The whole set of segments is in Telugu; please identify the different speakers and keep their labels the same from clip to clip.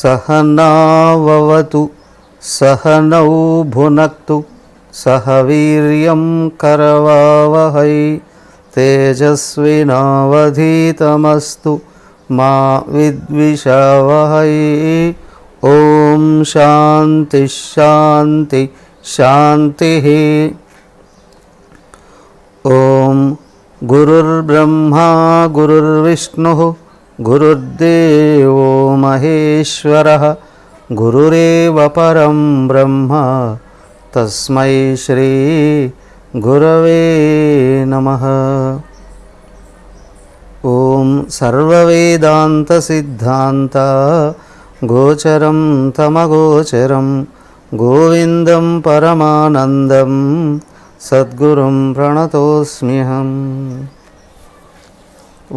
Speaker 1: सहनाववतु सहनौ भुनक्तु सह वीर्यं करवावहै तेजस्विनावधीतमस्तु मा विद्विषावहै। ओम शांति शांति शांतिः। ओम गुरुर्ब्रह्मा गुरुर्विष्णुः गुरुर्देवो महेश्वरः गुरुरेव परं ब्रह्म तस्मै श्री गुरवे नमः। ओम सर्ववेदांत सिद्धांत गोचरं तमगोचरं गोविंदं परमानंदं सद्गुरुं प्रणतोस्म्यहम्।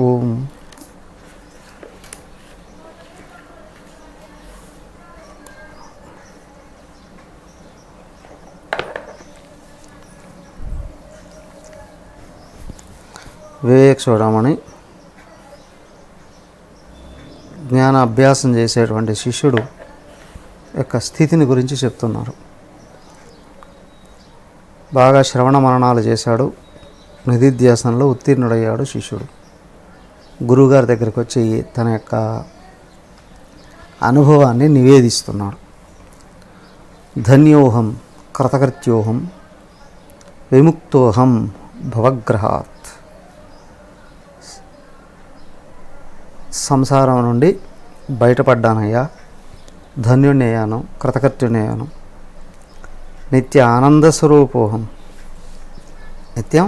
Speaker 1: ओम వివేక్ చూడమని జ్ఞాన అభ్యాసం చేసేటువంటి శిష్యుడు యొక్క స్థితిని గురించి చెప్తున్నారు. బాగా శ్రవణ మననాలు చేశాడు, నిధిధ్యాసనలో ఉత్తీర్ణుడయ్యాడు శిష్యుడు. గురువుగారి దగ్గరికి వచ్చి తన యొక్క అనుభవాన్ని నివేదిస్తున్నాడు. ధన్యోహం కృతకృత్యోహం విముక్తోహం భవగ్రహాత్. సంసారం నుండి బయటపడ్డానయ్యా, ధన్యుణ్ణి అయ్యాను, కృతకృత్యుణ్ణి అయ్యాను. నిత్య ఆనంద స్వరూపోహం, నిత్యం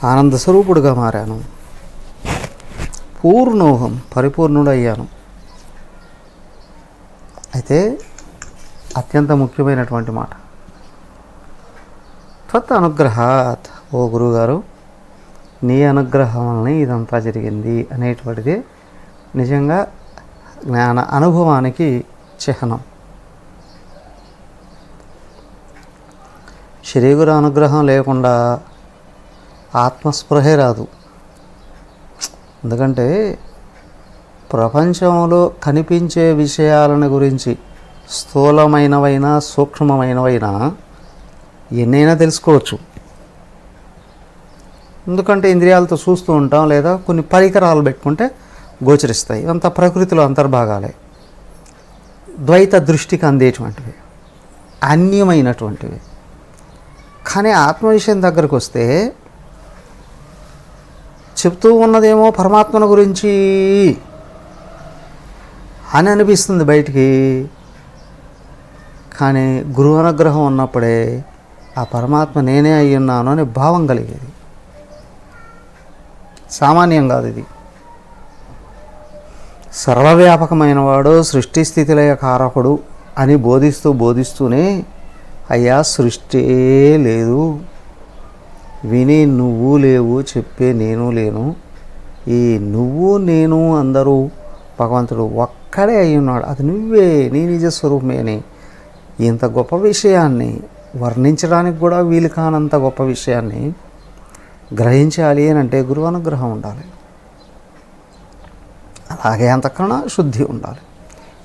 Speaker 1: ఆనంద స్వరూపుడుగా మారాను. పూర్ణోహం, పరిపూర్ణుడయ్యాను. అయితే అత్యంత ముఖ్యమైనటువంటి మాట, త్వత్ అనుగ్రహాత్, ఓ గురువుగారు నీ అనుగ్రహం వలన ఇదంతా జరిగింది అనేటువంటిది నిజంగా జ్ఞాన అనుభవానికి చిహ్నం. శ్రీగురు అనుగ్రహం లేకుండా ఆత్మస్పృహే రాదు. ఎందుకంటే ప్రపంచంలో కనిపించే విషయాలను గురించి స్థూలమైనవైనా సూక్ష్మమైనవైనా ఎన్నైనా తెలుసుకోవచ్చు. ఎందుకంటే ఇంద్రియాలతో చూస్తూ ఉంటాం, లేదా కొన్ని పరికరాలు పెట్టుకుంటే గోచరిస్తాయి. ఇవంతా ప్రకృతిలో అంతర్భాగాలే, ద్వైత దృష్టికి అందేటువంటివి, అన్యమైనటువంటివి. కానీ ఆత్మ విషయం దగ్గరకు వస్తే చెప్తూ ఉన్నదేమో పరమాత్మను గురించి అని అనిపిస్తుంది బయటికి. కానీ గురువు అనుగ్రహం ఉన్నప్పుడే ఆ పరమాత్మ నేనే అయ్యున్నాను అనే భావం కలిగేది. సామాన్యం కాదు ఇది. సర్వవ్యాపకమైన వాడు, సృష్టి స్థితిలయ కారకుడు అని బోధిస్తూనే అయ్యా సృష్టి లేదు, విని నువ్వు లేవు, చెప్పే నేను లేను, ఈ నువ్వు నేను అందరూ భగవంతుడు ఒక్కడే అయి ఉన్నాడు, అది నువ్వే, నీ నిజస్వరూపమే అని ఇంత గొప్ప విషయాన్ని వర్ణించడానికి కూడా వీలు కానంత గొప్ప విషయాన్ని గ్రహించాలి అని అంటే గురువు అనుగ్రహం ఉండాలి. అలాగే అంతకన్నా శుద్ధి ఉండాలి.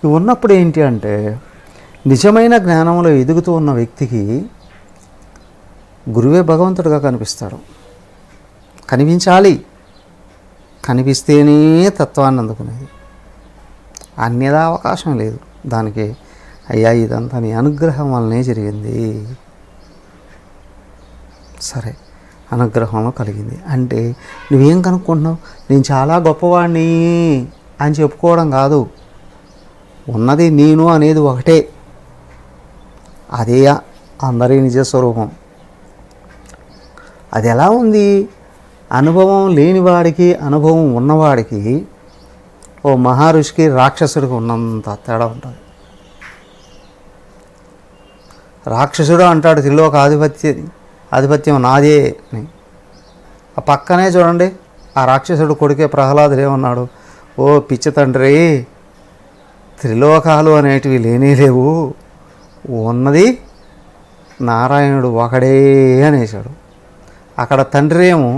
Speaker 1: ఇవి ఉన్నప్పుడు ఏంటి అంటే నిజమైన జ్ఞానంలో ఎదుగుతూ ఉన్న వ్యక్తికి గురువే భగవంతుడిగా కనిపిస్తాడు. కనిపించాలి, కనిపిస్తేనే తత్వాన్ని అందుకునేది. అన్యదా అవకాశం లేదు దానికి. అయ్యా ఇదంతా నీ అనుగ్రహం వల్లనే జరిగింది. సరే, అనుగ్రహంలో కలిగింది అంటే నువ్వేం కనుక్కుంటున్నావు? నేను చాలా గొప్పవాడిని అని చెప్పుకోవడం కాదు. ఉన్నది నేను అనేది ఒకటే, అదే అందరి నిజస్వరూపం. అది ఎలా ఉంది? అనుభవం లేనివాడికి అనుభవం ఉన్నవాడికి, ఓ మహర్షికి రాక్షసుడికి ఉన్నంత తేడా ఉంటుంది. రాక్షసుడు అంటాడు త్రిలోక ఆధిపత్యం నాదే అని. ఆ పక్కనే చూడండి, ఆ రాక్షసుడు కొడుకే ప్రహ్లాదుడు ఏమన్నాడు? ఓ పిచ్చి తండ్రి, త్రిలోకాలు అనేటివి లేనే లేవు, ఉన్నది నారాయణుడు ఒకడే అనేసాడు. అక్కడ తండ్రి ఏమో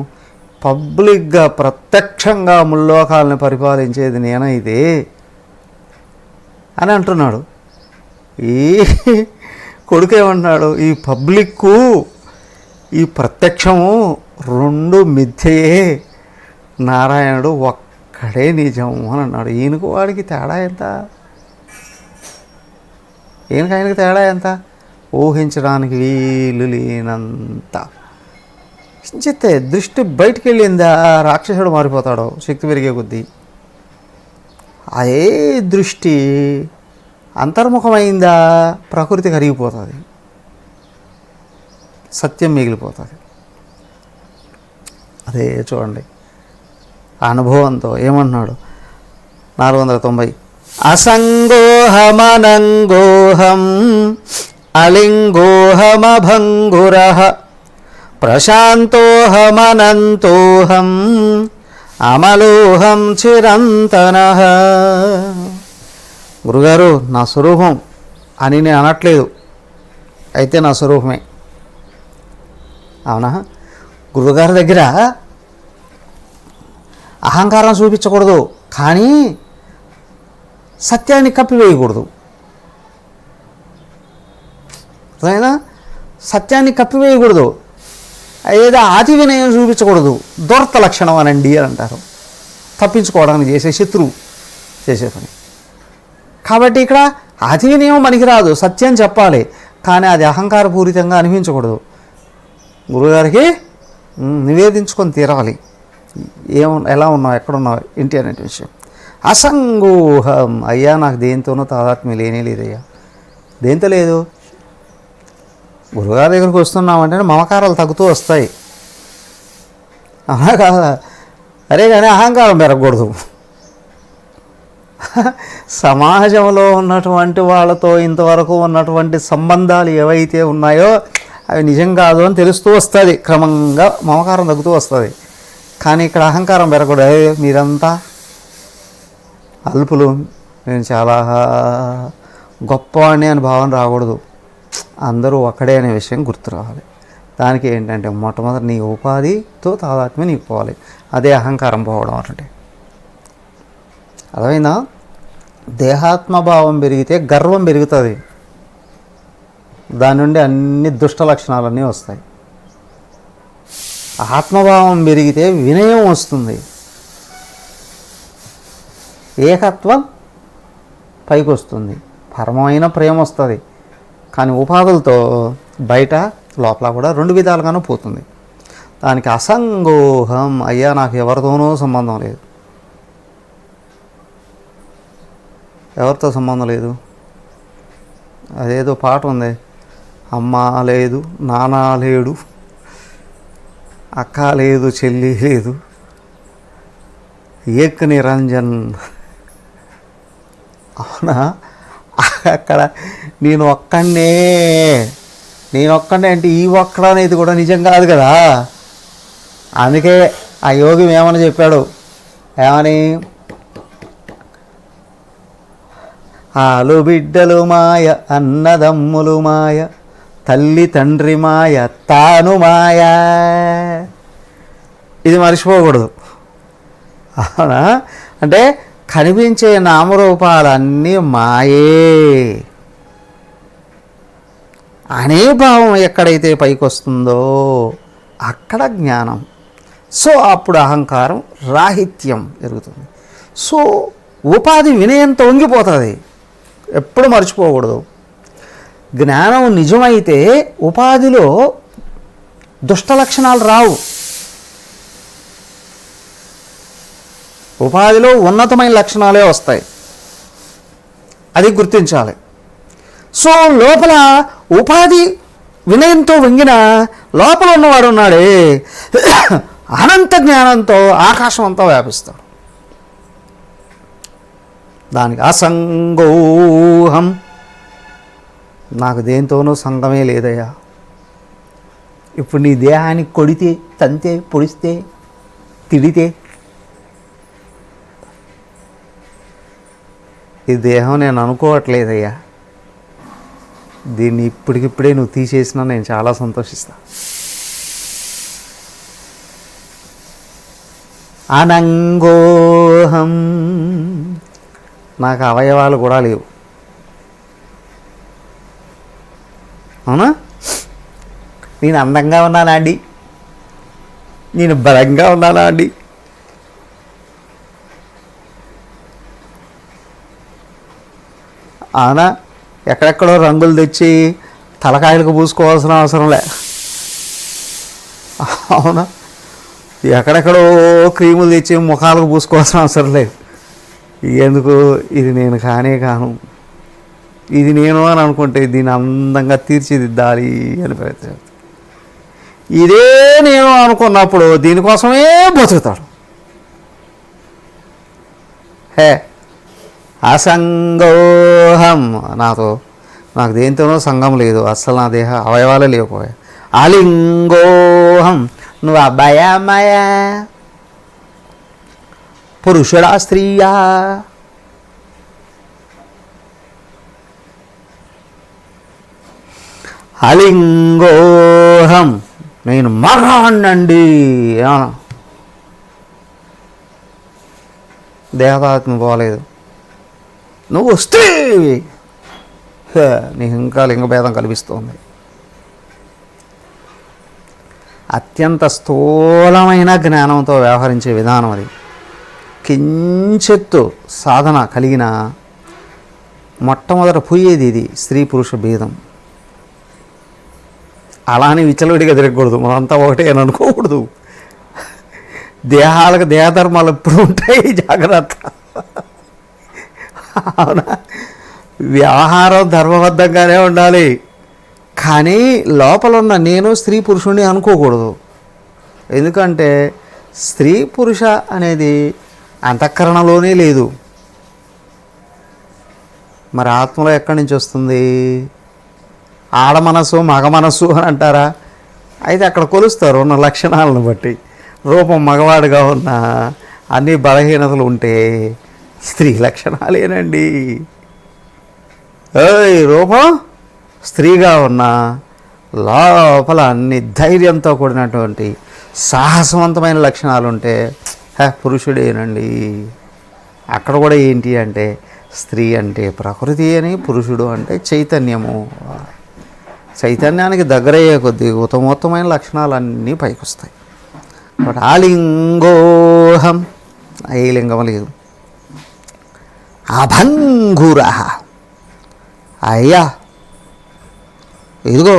Speaker 1: పబ్లిక్గా ప్రత్యక్షంగా ముల్లోకాలను పరిపాలించేది నేనైతే అని అంటున్నాడు. ఈ కొడుకు ఏమంటున్నాడు, ఈ పబ్లిక్కు ఈ ప్రత్యక్షము రెండు మిథ్యయే, నారాయణుడు ఒక్కడే నిజం అని అన్నాడు. ఈయనకు వాడికి తేడా ఎంత? ఆయనకి తేడా ఎంత? ఊహించడానికి వీలు లేనంత. చెప్తే దృష్టి బయటికి వెళ్ళిందా రాక్షసుడు మారిపోతాడు శక్తి పెరిగే కొద్దీ. అదే దృష్టి అంతర్ముఖమైందా ప్రకృతి కరిగిపోతుంది, సత్యం మిగిలిపోతుంది. అదే చూడండి అనుభవంతో ఏమంటున్నాడు 490. అసంగోహమనంగోహం అలింగోహమభంగురః ప్రశాంతోహమనంతోహం అమలోహం చిరంతనః. గురుగారు నా స్వరూపం అని నేను అనట్లేదు, అయితే నా స్వరూపమే. అవునా? గురుగారి దగ్గర అహంకారం చూపించకూడదు, కానీ సత్యాన్ని కప్పివేయకూడదు. అర్థమైనా? సత్యాన్ని కప్పివేయకూడదు, ఏదో అతి వినయం చూపించకూడదు. దూర్త లక్షణం అనండి అని అంటారు, తప్పించుకోవడానికి చేసే శత్రువు చేసే పని. కాబట్టి ఇక్కడ అతి వినయం మనకి రాదు, సత్యం చెప్పాలి, కానీ అది అహంకారపూరితంగా అనిపించకూడదు. గురువుగారికి నివేదించుకొని తీరాలి, ఎలా ఉన్నావు, ఎక్కడున్నావు, ఏంటి అనే విషయం. అసంగోహం, అయ్యా నాకు దేంతోనూ తాదాత్మ్యం లేనే లేదయ్యా. దేంతో లేదు? గురుగారి దగ్గరికి వస్తున్నామంటే మమకారాలు తగ్గుతూ వస్తాయి, అలా కాదా? అరే కానీ అహంకారం పెరగకూడదు. సమాజంలో ఉన్నటువంటి వాళ్ళతో ఇంతవరకు ఉన్నటువంటి సంబంధాలు ఏవైతే ఉన్నాయో అవి నిజం కాదు అని తెలుస్తూ వస్తుంది, క్రమంగా మమకారం తగ్గుతూ వస్తుంది. కానీ ఇక్కడ అహంకారం పెరగకూడదు. మీరంతా అల్పులు, నేను చాలా గొప్పవాడిని అని భావన రాకూడదు. అందరూ ఒక్కడే అనే విషయం గుర్తు రావాలి. దానికి ఏంటంటే మొట్టమొదటి నీ ఉపాధితో తాదాత్మ్యం నీకు పోవాలి. అదే అహంకారం పోవడం అంటే. అర్థమైందా? దేహాత్మభావం పెరిగితే గర్వం పెరుగుతుంది, దాని నుండి అన్ని దుష్ట లక్షణాలన్నీ వస్తాయి. ఆత్మభావం పెరిగితే వినయం వస్తుంది, ఏకత్వం పైకి వస్తుంది, పరమైన ప్రేమ వస్తుంది. కానీ ఉపాధులతో బయట లోపల కూడా రెండు విధాలుగానూ పోతుంది. దానికి అసంగోహం, అయ్యా నాకు ఎవరితోనూ సంబంధం లేదు. ఎవరితో సంబంధం లేదు? అదేదో పాట ఉంది, అమ్మ లేదు, నాన్న లేడు, అక్క లేదు, చెల్లి లేదు, ఏక్ నిరంజన్. అవునా? అక్కడ నేను ఒక్కడే అంటే ఈ ఒక్కడ అనేది కూడా నిజం కాదు కదా. అందుకే ఆ యోగి ఏమని చెప్పాడు, ఏమని? ఆలు బిడ్డలు మాయ, అన్నదమ్ములు మాయ, తల్లి తండ్రి మాయ, తాను మాయ. ఇది మర్చిపోకూడదు. అవునా? అంటే కనిపించే నామరూపాలన్నీ మాయే అనే భావం ఎక్కడైతే పైకి వస్తుందో అక్కడ జ్ఞానం. సో అప్పుడు అహంకారం రాహిత్యం జరుగుతుంది. సో ఉపాధి వినయంతో వంగిపోతుంది. ఎప్పుడు మర్చిపోకూడదు. జ్ఞానం నిజమైతే ఉపాధిలో దుష్ట లక్షణాలు రావు, ఉపాధిలో ఉన్నతమైన లక్షణాలే వస్తాయి. అది గుర్తించాలి. సో లోపల ఉపాధి వినయంతో వంగిన లోపల ఉన్నవాడు ఉన్నాడే అనంత జ్ఞానంతో ఆకాశం అంతా వ్యాపిస్తాడు. దానికి అసంగోహం, నాకు దేంతోనూ సంగమే లేదయ్యా. ఇప్పుడు నీ దేహానికి కొడితే, తంతే, పొడిస్తే, తిడితే, ఈ దేహం నేను అనుకోవట్లేదయ్యా, దీన్ని ఇప్పటికిప్పుడే నువ్వు తీసేసినా నేను చాలా సంతోషిస్తా. అనంగోహం, నాకు అవయవాలు కూడా లేవు, అవునా? నేను అందంగా ఉన్నానా అండి? నేను బలంగా ఉన్నానా అండి? అవునా? ఎక్కడెక్కడో రంగులు తెచ్చి తలకాయలకు పూసుకోవాల్సిన అవసరం లే. అవునా? ఎక్కడెక్కడో క్రీములు తెచ్చి ముఖాలకు పూసుకోవాల్సిన అవసరం లేదు. ఎందుకు? ఇది నేను కానే కాను, ఇది నేను అని అనుకుంటే దీన్ని అందంగా తీర్చిదిద్దాలి అని ప్రయత్నం. ఇదే నేను అనుకున్నప్పుడు దీనికోసమే బతుకుతాడు. హే అసంగోహం, నాకు దేంతోనో సంఘం లేదు, అస్సలు నా దేహ అవయవాలే లేకపోయా. అలింగోహం, నువ్వు అబ్బాయా అమ్మాయా, పురుషుడా స్త్రీయా? అలింగోహం, నేను మగాణ్ణండి. దేహదాత్మ పోలేదు. నువ్వు స్త్రీ, నీకు ఇంకా లింగభేదం కల్పిస్తోంది. అత్యంత స్థూలమైన జ్ఞానంతో వ్యవహరించే విధానం అది. కించెత్తు సాధన కలిగిన మొట్టమొదట పోయేది ఇది, స్త్రీ పురుష భేదం. అలానే విచ్చలవిడిగా తిరగకూడదు, మనంతా ఒకటే అని అనుకోకూడదు. దేహాలకు దేహధర్మాలు ఎప్పుడు ఉంటాయి, జాగ్రత్త. అవునా? వ్యవహారం ధర్మబద్ధంగానే ఉండాలి, కానీ లోపల ఉన్న నేను స్త్రీ పురుషుణ్ణి అనుకోకూడదు. ఎందుకంటే స్త్రీ పురుష అనేది అంతఃకరణలోనే లేదు. మరి ఆత్మలో ఎక్కడి నుంచి వస్తుంది? ఆడ మనసు మగ మనసు అని అంటారా? అయితే అక్కడ కొలుస్తారు ఉన్న లక్షణాలను బట్టి. రూపం మగవాడిగా ఉన్న అన్ని బలహీనతలు ఉంటే స్త్రీ లక్షణాలేనండి. రూపం స్త్రీగా ఉన్న లోపల అన్ని ధైర్యంతో కూడినటువంటి సాహసవంతమైన లక్షణాలు ఉంటే పురుషుడేనండి. అక్కడ కూడా ఏంటి అంటే స్త్రీ అంటే ప్రకృతి అని, పురుషుడు అంటే చైతన్యము. చైతన్యానికి దగ్గరయ్యే కొద్దీ ఉత్తమోత్తమైన లక్షణాలన్నీ పైకి వస్తాయి. బట్ ఆలింగోహం, ఏ లింగం లేదు. అభంగుర, అయ్యా ఇదిగో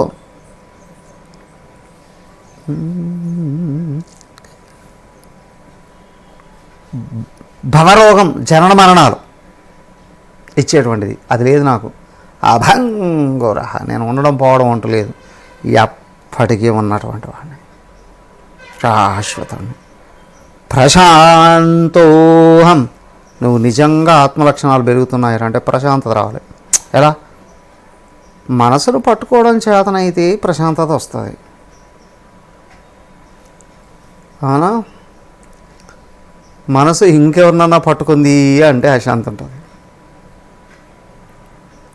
Speaker 1: భవరోగం, జనన మరణాలు ఇచ్చేటువంటిది అది లేదు నాకు. అభంగుర, నేను ఉండడం పోవడం అంటలేదు, ఎప్పటికీ ఉన్నటువంటి వాడిని, శాశ్వతం. ప్రశాంతోహం, నువ్వు నిజంగా ఆత్మలక్షణాలు పెరుగుతున్నాయంటే ప్రశాంతత రావాలి. ఎలా? మనసును పట్టుకోవడం చేతనైతే ప్రశాంతత వస్తుంది. అవునా? మనసు ఇంకెవరినన్నా పట్టుకుంది అంటే అశాంతి ఉంటుంది.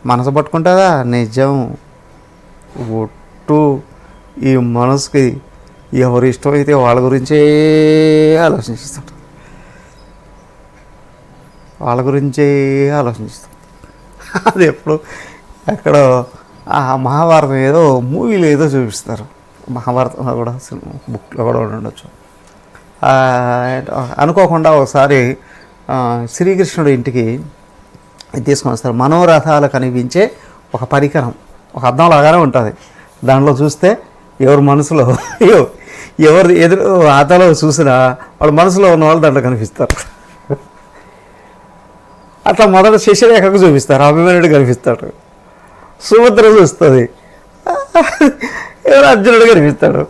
Speaker 1: మనసు పట్టుకుంటుందా? నిజం ఒట్టు. ఈ మనసుకి ఎవరు ఇష్టమైతే వాళ్ళ గురించే ఆలోచిస్తుంటారు, వాళ్ళ గురించే ఆలోచిస్తాం. అది ఎప్పుడు ఎక్కడో ఆ మహాభారతం ఏదో మూవీలో ఏదో చూపిస్తారు, మహాభారతంలో కూడా బుక్లో కూడా ఉండొచ్చు. అనుకోకుండా ఒకసారి శ్రీకృష్ణుడు ఇంటికి తీసుకొని వస్తారు. మనోరథాలు కనిపించే ఒక పరికరం, ఒక అద్దం లాగానే ఉంటుంది. దాంట్లో చూస్తే ఎవరి మనసులో ఎవరు ఎదురు అతలో చూసినా వాళ్ళ మనసులో ఉన్న వాళ్ళు దాంట్లో కనిపిస్తారు. అట్లా మొదట శశిరేఖకు చూపిస్తారు, అభిమన్యుడు కనిపిస్తాడు, సుభద్ర చూస్తుంది, ఎవరు అర్జునుడు కనిపిస్తాడు.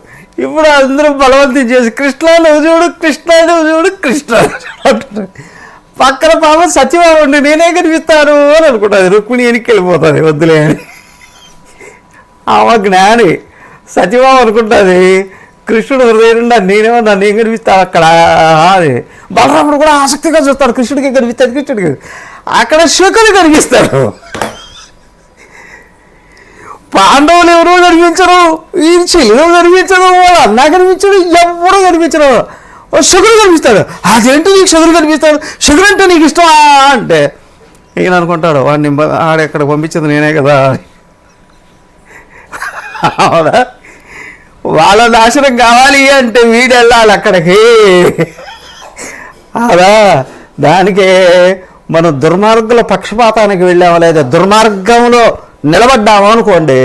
Speaker 1: ఇప్పుడు అందరూ బలవంతం చేసి కృష్ణ నువ్వు చూడు, కృష్ణ నువ్వు చూడు, కృష్ణ అంటారు. పక్కన పాప సత్యభామ ఉండి నేనే కనిపిస్తాను అని అనుకుంటుంది. రుక్మిణి వెనక్కి వెళ్ళిపోతుంది, వద్దులే అని. ఆమె జ్ఞాని. సత్యభామ అనుకుంటుంది కృష్ణుడు హృదయం నుండి నేనేమో నన్ను ఏం కనిపిస్తాను అక్కడ అని. బలరాముడు కూడా ఆసక్తిగా చూస్తాడు, కృష్ణుడికి కనిపిస్తాడు, కృష్ణుడికి. అక్కడ శకుని కనిపిస్తాడు. పాండవులు ఎవరో కనిపించరు, ఈ చెల్లిలో కనిపించరు, వాడు అన్నా కనిపించడు, ఎవడో కనిపించరు. శకుడు కనిపిస్తాడు. అదేంటి నీకు శకుడు కనిపిస్తాడు, శకుడు అంటే నీకు ఇష్టమా అంటే ఈయన అనుకుంటాడు వాడిని ఆడెక్కడ పంపించింది నేనే కదా. అవునా? వాళ్ళ నాశనం కావాలి అంటే వీడు వెళ్ళాలి అక్కడికి. అలా దానికే మనం దుర్మార్గుల పక్షపాతానికి వెళ్ళామా లేదా దుర్మార్గంలో నిలబడ్డాము అనుకోండి,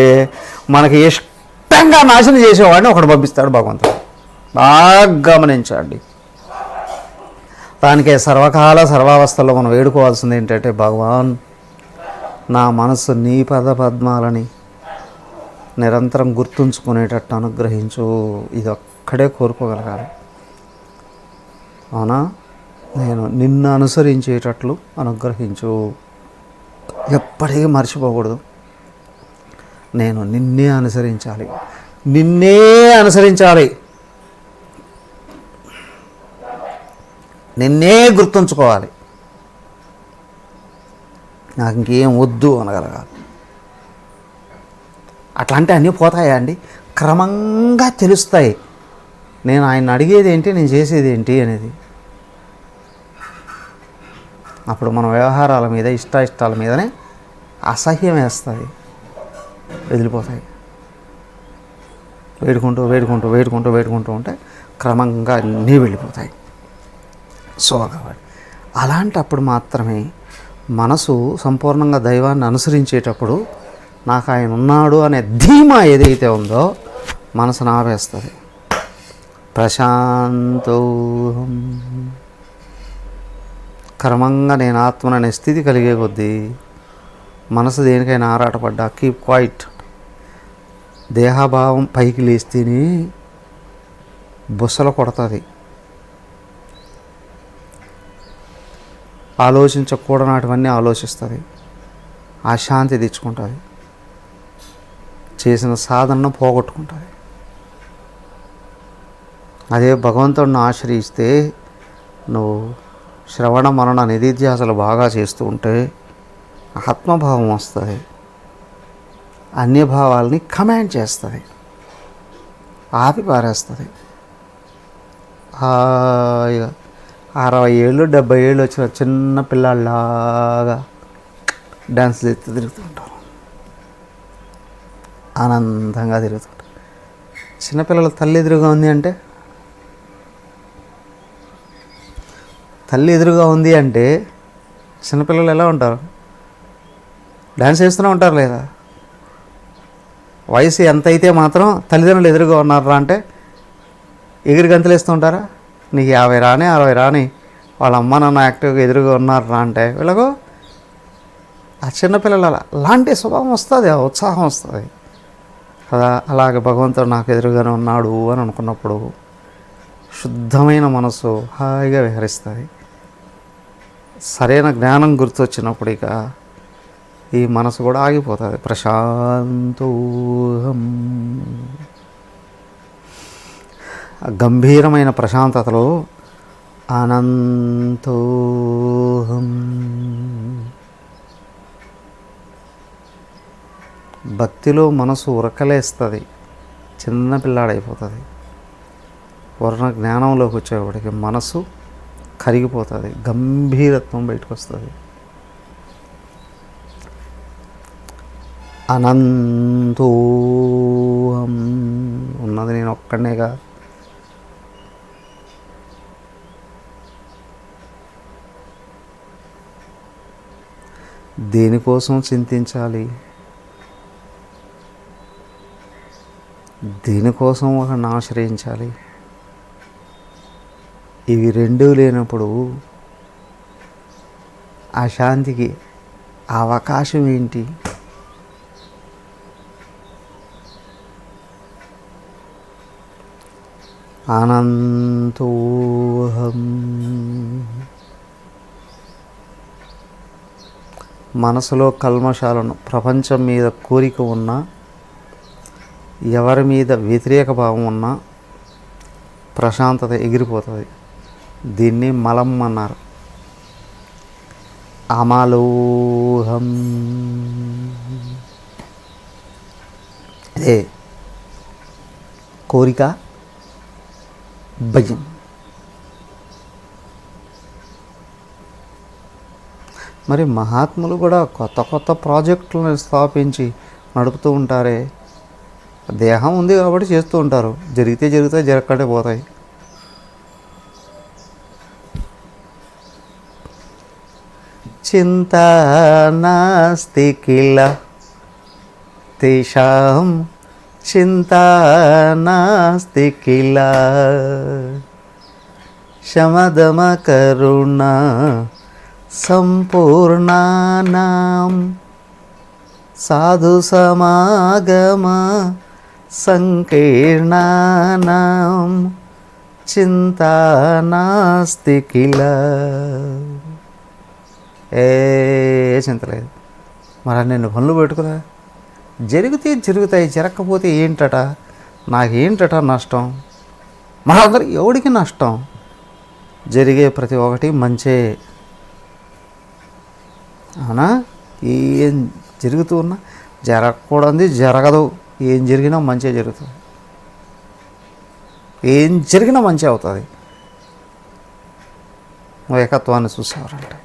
Speaker 1: మనకి ఇష్టంగా నాశనం చేసేవాడిని ఒకడు పంపిస్తాడు భగవంతుడు. బాగా గమనించండి. దానికే సర్వకాల సర్వావస్థల్లో మనం వేడుకోవాల్సింది ఏంటంటే, భగవాన్ నా మనస్సు నీ పద పద్మాలని నిరంతరం గుర్తుంచుకునేటట్టు అనుగ్రహించు. ఇది ఒక్కడే కోరుకోగలగాలి. అవునా? నేను నిన్ను అనుసరించేటట్లు అనుగ్రహించు. ఎప్పటికీ మర్చిపోకూడదు, నేను నిన్నే అనుసరించాలి, నిన్నే అనుసరించాలి, నిన్నే గుర్తుంచుకోవాలి, నాకు ఇంకేం వద్దు అనగలగాలి. అట్లాంటి అన్నీ పోతాయా అండి? క్రమంగా తెలుస్తాయి. నేను ఆయన అడిగేది ఏంటి, నేను చేసేది ఏంటి అనేది. అప్పుడు మన వ్యవహారాల మీద ఇష్టాయిష్టాల మీదనే అసహ్యం వేస్తుంది, వదిలిపోతాయి. వేడుకుంటూ వేడుకుంటూ వేడుకుంటూ వేడుకుంటూ ఉంటే క్రమంగా అన్నీ వెళ్ళిపోతాయి. సో కాబట్టి అలాంటప్పుడు మాత్రమే మనసు సంపూర్ణంగా దైవాన్ని అనుసరించేటప్పుడు నాకు ఆయన ఉన్నాడు అనే ధీమా ఏదైతే ఉందో మనసును ఆపేస్తుంది. ప్రశాంతోహం. క్రమంగా నేను ఆత్మననే స్థితి కలిగే కొద్దీ మనసు దేనికైనా ఆరాటపడ్డా కీప్ క్వైట్. దేహభావం పైకి లేస్తేనే బుసలు కొడుతుంది. ఆలోచించకూడనటువన్నీ ఆలోచిస్తుంది, అశాంతి తెచ్చుకుంటుంది, చేసిన సాధనను పోగొట్టుకుంటుంది. అదే భగవంతుడిని ఆశ్రయిస్తే నువ్వు శ్రవణ మరణ నిధిధ్యాసలు బాగా చేస్తూ ఉంటే ఆత్మభావం వస్తుంది, అన్యభావాల్ని కమాండ్ చేస్తుంది, ఆపి పారేస్తుంది. 60 ఏళ్ళు 70 ఏళ్ళు వచ్చిన చిన్న పిల్లాళ్ళలాగా డ్యాన్స్లు ఎత్తి తిరుగుతుంటారు, ఆనందంగా తిరుగుతుంటారు. చిన్నపిల్లల తల్లి ఎదురుగా ఉంది అంటే, తల్లి ఎదురుగా ఉంది అంటే చిన్నపిల్లలు ఎలా ఉంటారు? డ్యాన్స్ వేస్తూనే ఉంటారు లేదా? వయసు ఎంత అయితే మాత్రం తల్లిదండ్రులు ఎదురుగా ఉన్నారా అంటే ఎగిరి గంతులు వేస్తూ ఉంటారా? నీకు 50 రాని 60 రాని వాళ్ళ అమ్మ నాన్న యాక్టివ్గా ఎదురుగా ఉన్నారా అంటే వీళ్ళకు ఆ చిన్నపిల్లల అలాంటి స్వభావం వస్తుంది, ఆ ఉత్సాహం వస్తుంది కదా. అలాగే భగవంతుడు నాకు ఎదురుగానే ఉన్నాడు అని అనుకున్నప్పుడు శుద్ధమైన మనసు హాయిగా విహరిస్తుంది. సరైన జ్ఞానం గుర్తొచ్చినప్పుడు ఇక ఈ మనసు కూడా ఆగిపోతుంది. ప్రశాంతోహం. గంభీరమైన ప్రశాంతతలో అనంతోహం. భక్తిలో మనసు ఉరకలేస్తుంది, చిన్న పిల్లాడైపోతుంది. వర్ణ జ్ఞానంలోకి వచ్చేవాడికి మనసు కరిగిపోతుంది, గంభీరత్వం బయటకు వస్తుంది. అనంతోహం. ఉన్నది నేను ఒక్కడనేగా. దేనికోసం చింతించాలి, దేనికోసం ఒకరిని ఆశ్రయించాలి? ఇవి రెండూ లేనప్పుడు ఆ శాంతికి అవకాశం ఏంటి? అనంతోహం. మనసులో కల్మషాలను, ప్రపంచం మీద కోరిక ఉన్నా, ఎవరి మీద వ్యతిరేక భావం ఉన్నా ప్రశాంతత ఎగిరిపోతుంది. దీన్ని మలం అన్నారు. అమలోహం. అదే కోరిక, భయం. మరి మహాత్ములు కూడా కొత్త కొత్త ప్రాజెక్టులను స్థాపించి నడుపుతూ ఉంటారే. దేహం ఉంది కాబట్టి చేస్తూ ఉంటారు. జరిగితే జరుగుతాయి, జరగకంటే పోతాయి. చింతా నాస్తి కిల తేషాం చింతా నాస్తి కిల శమదమ కరుణ సంపూర్ణానాం సాధు సమాగమ సంకీర్ణానాం చింతా నాస్తి కిల. ఏ చింత లేదు. మరి నిన్ను పనులు పెట్టుకురా, జరిగితే జరుగుతాయి, జరగకపోతే ఏంటట, నాకేంటట నష్టం? మనందరూ ఎవడికి నష్టం? జరిగే ప్రతి ఒక్కటి మంచే. అవునా? ఏం జరుగుతూ ఉన్నా జరగకూడదు, జరగదు. ఏం జరిగినా మంచి జరుగుతుంది, ఏం జరిగినా మంచి అవుతుంది. ఏకత్వాన్ని చూసేవారంటే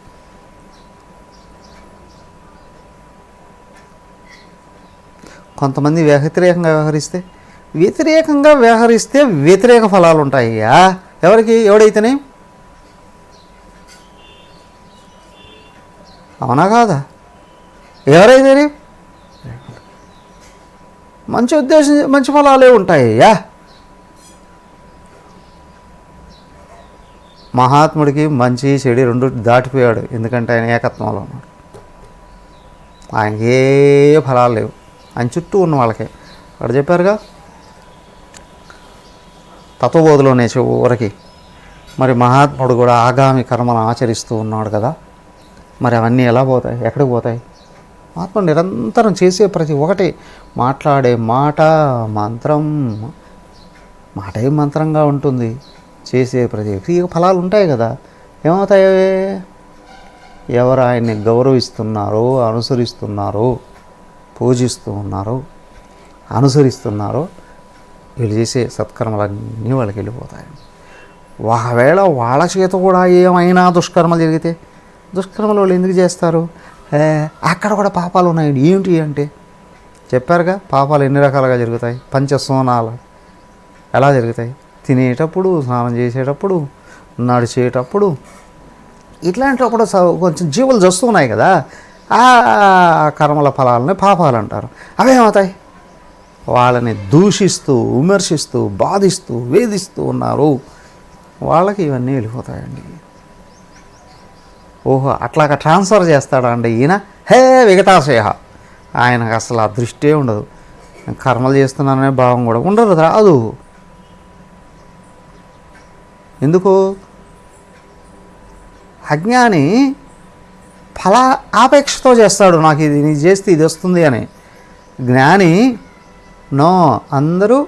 Speaker 1: కొంతమంది వ్యతిరేకంగా వ్యవహరిస్తే వ్యతిరేక ఫలాలు ఉంటాయ్యా. ఎవరికి? ఎవడైతేనే. అవునా కాదా? ఎవరైతేనే మంచి ఉద్దేశం, మంచి ఫలాలే ఉంటాయ్యా. మహాత్ముడికి మంచి చెడు రెండు దాటిపోయాడు. ఎందుకంటే ఆయన ఏకత్వంలో ఉన్నాడు. ఆయనకి ఏ ఫలాలు లేవు, ఆయన చుట్టూ ఉన్న వాళ్ళకే. అక్కడ చెప్పారుగా తత్వబోధలోనే చివరికి. మరి మహాత్ముడు కూడా ఆగామి కర్మను ఆచరిస్తూ ఉన్నాడు కదా. మరి అవన్నీ ఎలా పోతాయి? ఎక్కడికి పోతాయి? ఆత్మ నిరంతరం చేసే ప్రతి ఒక్కటి, మాట్లాడే మాట మంత్రం, మాటే మంత్రంగా ఉంటుంది. చేసే ప్రతి క్రియ ఫలాలు ఉంటాయి కదా. ఏమవుతాయి? ఎవరు ఆయన్ని గౌరవిస్తున్నారో, అనుసరిస్తున్నారో, పూజిస్తూ ఉన్నారో, అనుసరిస్తున్నారో వీళ్ళు చేసే సత్కర్మలన్నీ వాళ్ళకి వెళ్ళిపోతాయి. ఒకవేళ వాళ్ళ చేత కూడా ఏమైనా దుష్కర్మలు జరిగితే, దుష్కర్మలు వాళ్ళు ఎందుకు చేస్తారు? అక్కడ కూడా పాపాలు ఉన్నాయండి. ఏమిటి అంటే చెప్పారుగా, పాపాలు ఎన్ని రకాలుగా జరుగుతాయి. పంచసోనాలు ఎలా జరుగుతాయి? తినేటప్పుడు, స్నానం చేసేటప్పుడు, నడిచేటప్పుడు, ఇట్లాంటప్పుడు కొంచెం జీవులు జస్తున్నాయి కదా. ఆ కర్మల ఫలాలని పాపాలు అంటారు. అవేమవుతాయి? వాళ్ళని దూషిస్తూ, విమర్శిస్తూ, బాధిస్తూ, వేధిస్తూ ఉన్నారు. వాళ్ళకి ఇవన్నీ వెళ్ళిపోతాయండి. ఓహో, అట్లాగా ట్రాన్స్ఫర్ చేస్తాడా అండి ఈయన? హే విగతాశయ. ఆయనకు అసలు ఆ దృష్టే ఉండదు. కర్మలు చేస్తున్నాననే భావం కూడా ఉండదు, రాదు. ఎందుకు? అజ్ఞాని ఫలా ఆపేక్షతో చేస్తాడు. నాకు ఇది నీ చేస్తే ఇది వస్తుంది అని. జ్ఞాని నో, అందరూ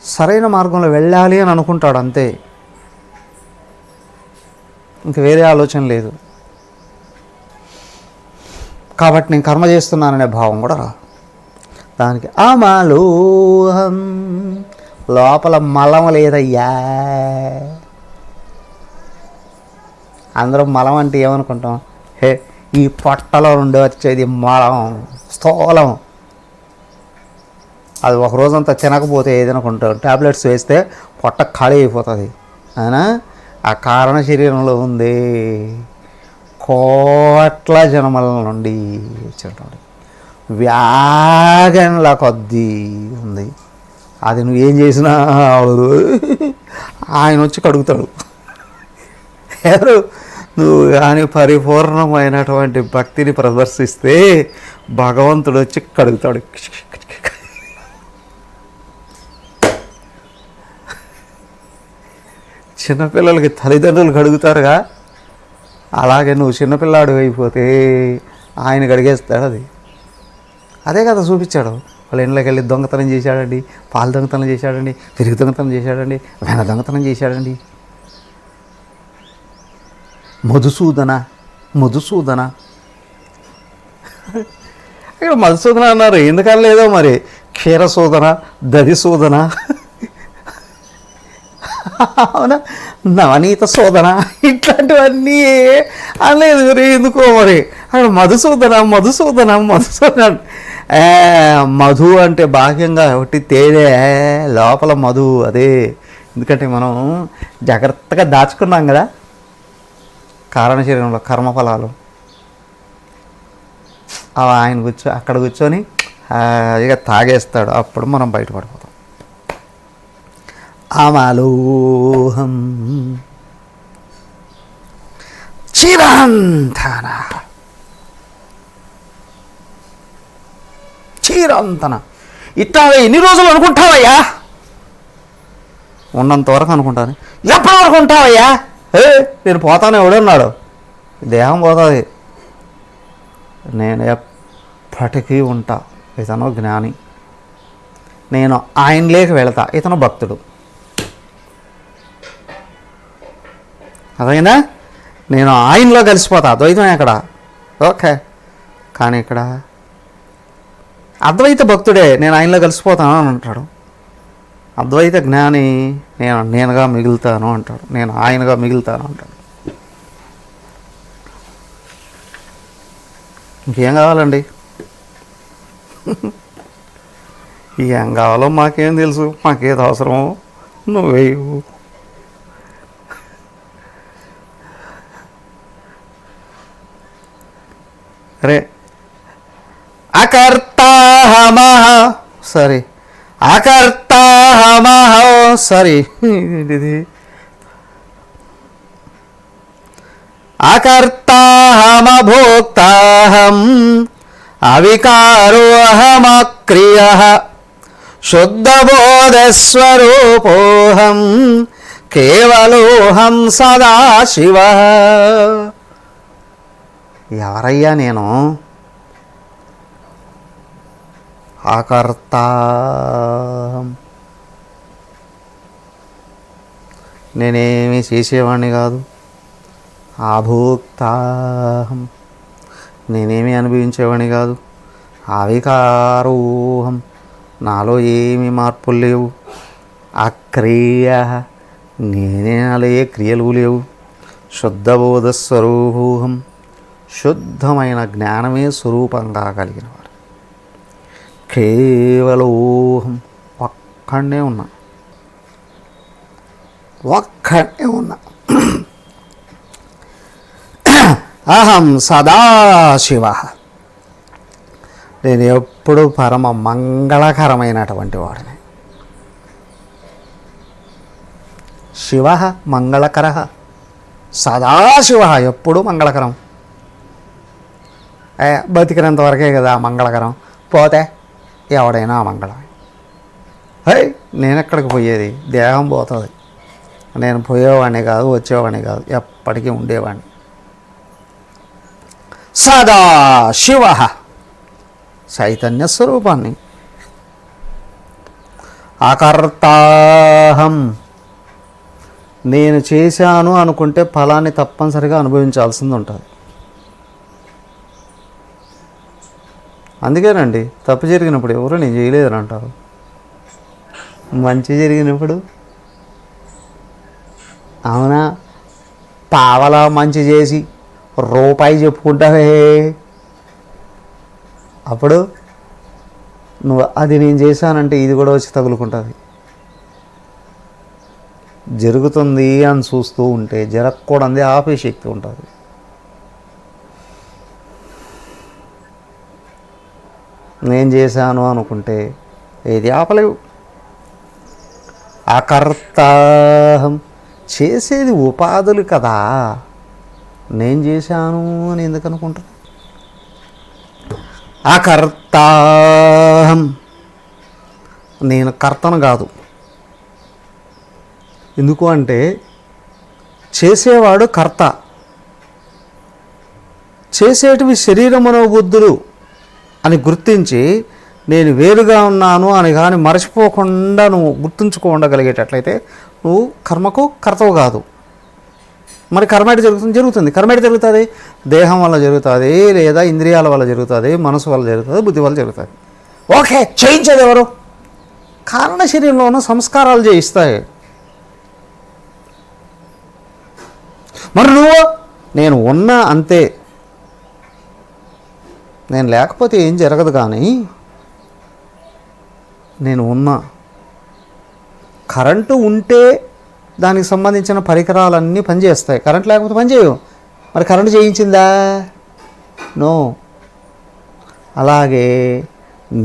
Speaker 1: సరైన మార్గంలో వెళ్ళాలి అని అనుకుంటాడు అంతే. ఇంక వేరే ఆలోచన లేదు. కాబట్టి నేను కర్మ చేస్తున్నాననే భావం కూడా రా. దానికి అమలోహం, లోపల మలం లేదయ్యా. అందరం మలం అంటే ఏమనుకుంటాం? హే, ఈ పొట్టలో నుండి వచ్చేది మలం, స్థూలం. అది ఒక రోజంతా తినకపోతే ఏదనుకుంటాం, ట్యాబ్లెట్స్ వేస్తే పొట్ట ఖాళీ అయిపోతుంది. అయినా ఆ కారణ శరీరంలో ఉంది కోట్ల జన్మల నుండి వచ్చేటప్పుడు వ్యాగన్ల కొద్దీ ఉంది. అది నువ్వేం చేసినా ఆయన వచ్చి కడుగుతాడు. ఎవరు? నువ్వు కానీ పరిపూర్ణమైనటువంటి భక్తిని ప్రదర్శిస్తే భగవంతుడు వచ్చి కడుగుతాడు. చిన్నపిల్లలకి తల్లిదండ్రులు కడుగుతారుగా, అలాగే నువ్వు చిన్నపిల్లాడు అయిపోతే ఆయన కడిగేస్తాడు. అదే కదా చూపించాడు. వాళ్ళ ఇంట్లోకి వెళ్ళి దొంగతనం చేశాడండి, పాలు దొంగతనం చేశాడండి, పెరుగు దొంగతనం చేశాడండి, వెన దొంగతనం చేశాడండి. మధుసూదన ఇక్కడ మధుసూదన అన్నారు. ఎందుకని లేదో మరి. క్షీరసూదన, దధిసూదన, అవునా, నవనీత శోధన, ఇట్లాంటివన్నీ అనలేదు మరి. ఎందుకో మరి అక్కడ మధుసూదన మధు అంటే బాహ్యంగా ఒకటి తేనె, లోపల మధు అదే. ఎందుకంటే మనం జాగ్రత్తగా దాచుకున్నాం కదా కారణ శరీరంలో కర్మఫలాలు. ఆయన అక్కడ కూర్చొని ఇక తాగేస్తాడు, అప్పుడు మనం బయటపడిపోతాం. అమలోహం చిరంతన చిరంతన. ఇట్లా ఎన్ని రోజులు అనుకుంటావయ్యా? ఉన్నంత వరకు అనుకుంటాను. ఎప్పటి వరకు ఉంటావయ్యా? నేను పోతాను, ఎవడున్నాడు? దేహం పోతుంది, నేను ఎప్పటికీ ఉంటా. ఇతను జ్ఞాని, నేను ఆయనలోకి వెళతా, ఇతను భక్తుడు. అదైనా నేను ఆయనలో కలిసిపోతా. అద్వైతం ఎక్కడ? ఓకే, కానీ ఇక్కడ అద్వైత భక్తుడే నేను ఆయనలో కలిసిపోతాను అని అంటాడు. అద్వైత జ్ఞాని నేనుగా మిగులుతాను అంటాడు, నేను ఆయనగా మిగులుతాను అంటాడు. ఇంకేం కావాలండి? ఏం కావాలో మాకేం తెలుసు, మాకేది అవసరమో నువ్వేవు. అరే అకర్తాహమహ సరే అకర్తాహమహ సరే ఇది అకర్తాహమభోక్తాహం అవికారోహమక్రియః శుద్ధబోధస్వరూపోహం కేవలోహం సదాశివః. ఎవరయ్యా నేను? అకర్త, నేనేమి చేసేవాడిని కాదు. అభోక్తాహం, నేనేమి అనుభవించేవాడిని కాదు. అవికారోహం, నాలో ఏమి మార్పులు లేవు. అక్రియ, నేనే నాలో ఏ క్రియలు లేవు. శుద్ధబోధస్వరూపం, శుద్ధమైన జ్ఞానమే స్వరూపంగా కలిగినవాడు. కేవలోహం, ఒక్కడే ఉన్నా, ఒక్కడే ఉన్నా. అహం సదాశివ, నేను ఎప్పుడు పరమ మంగళకరమైనటువంటి వాడిని. శివ మంగళకర, సదాశివ ఎప్పుడు మంగళకరం. బతికినంత వరకే కదా మంగళకరం, పోతే ఎవడైనా మంగళమే. నేను ఎక్కడికి పోయేది? దేహం పోతుంది. నేను పోయేవాడిని కాదు, వచ్చేవాడిని కాదు, ఎప్పటికీ ఉండేవాడిని. సదాశివ, చైతన్య స్వరూపాన్ని. అకర్తాహం, నేను చేశాను అనుకుంటే ఫలాన్ని తప్పనిసరిగా అనుభవించాల్సింది ఉంటుంది. అందుకేనండి తప్పు జరిగినప్పుడు ఎవరు నేను చేయలేదని అంటారు, మంచి జరిగినప్పుడు అవునా పావలా మంచి చేసి రూపాయి చెప్పుకుంటావే, అప్పుడు నువ్వు అది నేను చేశానంటే ఇది కూడా వచ్చి తగులుకుంటుంది. జరుగుతుంది అని చూస్తూ ఉంటే జరగకూడదు ఆపే శక్తి ఉంటుంది. నేను చేశాను అనుకుంటే ఏది ఆపలేవు. అకర్తాహం, చేసేది ఉపాధులు కదా, నేను చేశాను అని ఎందుకు అనుకుంటా. అకర్తాహం, నేను కర్తను కాదు. ఎందుకు అంటే చేసేవాడు కర్త, చేసేటివి శరీర మనోబుద్ధులు అని గుర్తించి నేను వేరుగా ఉన్నాను అని కానీ మరచిపోకుండా నువ్వు గుర్తుంచుకోగలిగేటట్లయితే నువ్వు కర్మకు కర్తవు కాదు. మరి కర్మ ఎటు జరుగుతుంది? కర్మ ఎటు జరుగుతుంది? దేహం వల్ల జరుగుతుంది, లేదా ఇంద్రియాల వల్ల జరుగుతుంది, మనసు వల్ల జరుగుతుంది, బుద్ధి వల్ల జరుగుతుంది. ఓకే, చేయించేది ఎవరు? కారణ శరీరంలో ఉన్న సంస్కారాలు చేయిస్తాయి. మరి నువ్వు నేను ఉన్నా అంతే, నేను లేకపోతే ఏం జరగదు. కానీ నేను ఉన్నా. కరెంటు ఉంటే దానికి సంబంధించిన పరికరాలన్నీ పనిచేస్తాయి, కరెంట్ లేకపోతే పనిచేయవు. మరి కరెంటు చేయించిందా? నో. అలాగే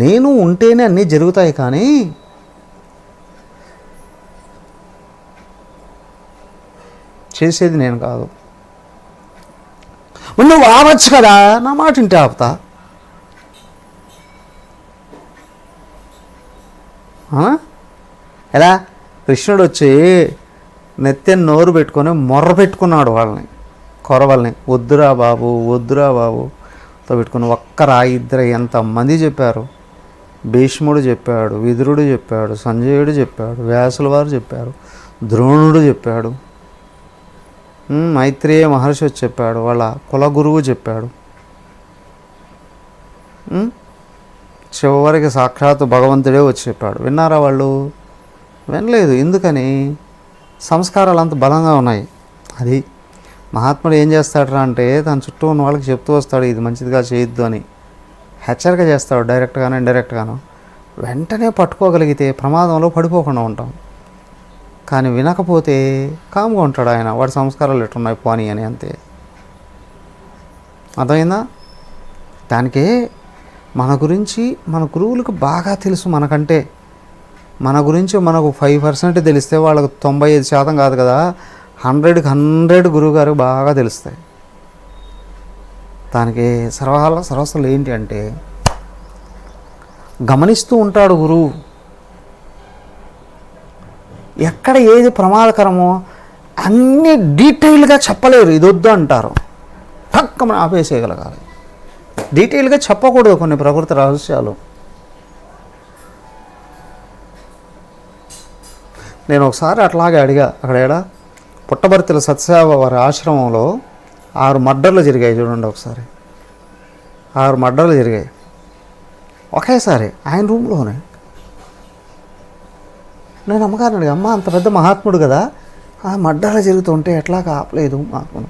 Speaker 1: నేను ఉంటేనే అన్నీ జరుగుతాయి, కానీ చేసేది నేను కాదు. నువ్వు ఆవచ్చు కదా, నా మాట ఇంటే ఆపుతా. ఎలా? కృష్ణుడు వచ్చి నెత్తెని నోరు పెట్టుకొని మొర్ర పెట్టుకున్నాడు వాళ్ళని, కొరవల్ని. వద్దురా బాబు, వద్దురా బాబుతో పెట్టుకుని ఒక్కరా ఇద్దరు ఎంతమంది చెప్పారు. భీష్ముడు చెప్పాడు, విదురుడు చెప్పాడు, సంజయుడు చెప్పాడు, వ్యాసుల వారు చెప్పారు, ద్రోణుడు చెప్పాడు, మైత్రేయ మహర్షి వచ్చి చెప్పాడు, వాళ్ళ కులగురువు చెప్పాడు. చివరికి సాక్షాత్తు భగవంతుడే వచ్చి చెప్పాడు. విన్నారా వాళ్ళు? వినలేదు. ఎందుకని? సంస్కారాలు అంత బలంగా ఉన్నాయి. అది మహాత్ముడు ఏం చేస్తాడరా అంటే తన చుట్టూ ఉన్న వాళ్ళకి చెప్తూ వస్తాడు, ఇది మంచిదిగా చేయొద్దు అని హెచ్చరిక చేస్తాడు, డైరెక్ట్గానో ఇండైరెక్ట్గానో. వెంటనే పట్టుకోగలిగితే ప్రమాదంలో పడిపోకుండా ఉంటాం. కానీ వినకపోతే కామ్గా ఉంటాడు ఆయన, వాడి సంస్కారాలు ఎట్టున్నాయి పోనీ అని, అంతే. అర్థమైందా? దానికే మన గురించి మన గురువులకు బాగా తెలుసు మనకంటే. మన గురించి మనకు 5% తెలిస్తే వాళ్ళకు 95% కాదు కదా, 100కి 100 గురువుగారు బాగా తెలుస్తాయి. దానికి సర్వస్వాలు ఏంటి అంటే గమనిస్తూ ఉంటాడు గురువు. ఎక్కడ ఏది ప్రమాదకరమో అన్నీ డీటెయిల్గా చెప్పలేరు, ఇది వద్దు అంటారు, టక్కమని ఆపేసేయగలగాలి. డీటెయిల్గా చెప్పకూడదు కొన్ని ప్రకృతి రహస్యాలు. నేను ఒకసారి అట్లాగే అడిగా, అక్కడ పుట్టబర్తిల సత్యసాయి వారి ఆశ్రమంలో 6 మర్డర్లు జరిగాయి చూడండి. ఒకసారి 6 మర్డర్లు జరిగాయి ఒకేసారి ఆయన రూమ్లోనే. నేను అమ్మగారిని అడిగా, అమ్మ అంత పెద్ద మహాత్ముడు కదా, ఆ మర్డర్లు జరుగుతుంటే ఎట్లా ఆపలేదు మహాత్ముడు